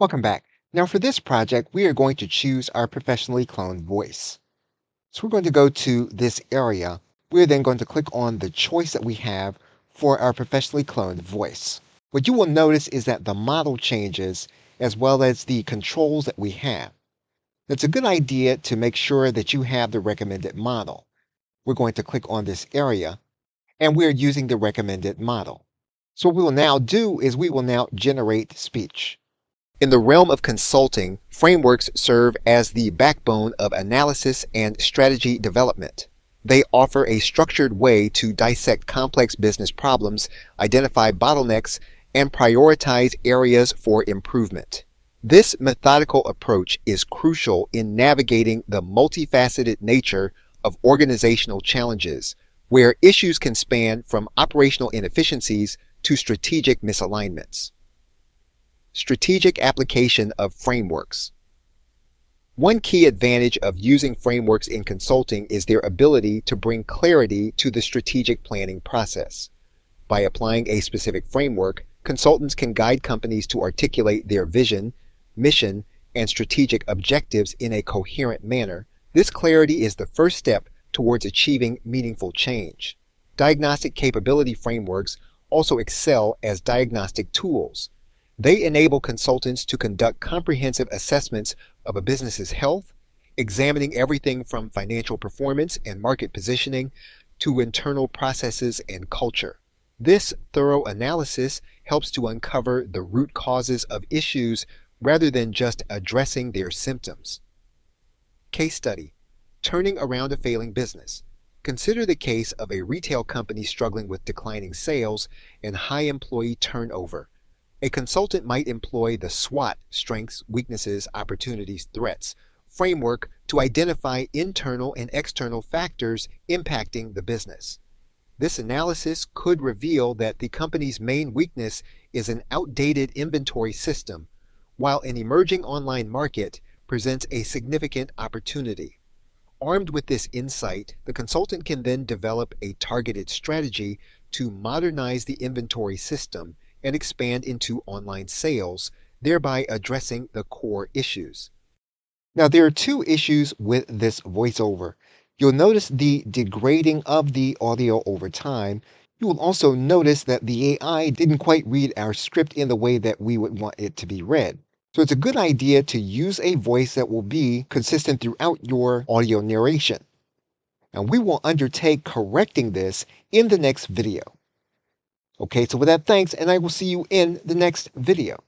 Welcome back. Now for this project, we are going to choose our professionally cloned voice. So we're going to go to this area. We're then going to click on the choice that we have for our professionally cloned voice. What you will notice is that the model changes as well as the controls that we have. It's a good idea to make sure that you have the recommended model. We're going to click on this area and we're using the recommended model. So what we will now do is we will now generate speech. In the realm of consulting, frameworks serve as the backbone of analysis and strategy development. They offer a structured way to dissect complex business problems, identify bottlenecks, and prioritize areas for improvement. This methodical approach is crucial in navigating the multifaceted nature of organizational challenges, where issues can span from operational inefficiencies to strategic misalignments. Strategic application of frameworks. One key advantage of using frameworks in consulting is their ability to bring clarity to the strategic planning process. By applying a specific framework, consultants can guide companies to articulate their vision, mission, and strategic objectives in a coherent manner. This clarity is the first step towards achieving meaningful change. Diagnostic capability frameworks also excel as diagnostic tools. They enable consultants to conduct comprehensive assessments of a business's health, examining everything from financial performance and market positioning to internal processes and culture. This thorough analysis helps to uncover the root causes of issues rather than just addressing their symptoms. Case study: turning around a failing business. Consider the case of a retail company struggling with declining sales and high employee turnover. A consultant might employ the SWOT strengths, weaknesses, opportunities, threats framework to identify internal and external factors impacting the business. This analysis could reveal that the company's main weakness is an outdated inventory system, while an emerging online market presents a significant opportunity. Armed with this insight, the consultant can then develop a targeted strategy to modernize the inventory system and expand into online sales, thereby addressing the core issues. Now, there are two issues with this voiceover. You'll notice the degrading of the audio over time. You will also notice that the AI didn't quite read our script in the way that we would want it to be read. So it's a good idea to use a voice that will be consistent throughout your audio narration. And we will undertake correcting this in the next video. Okay, so with that, thanks, and I will see you in the next video.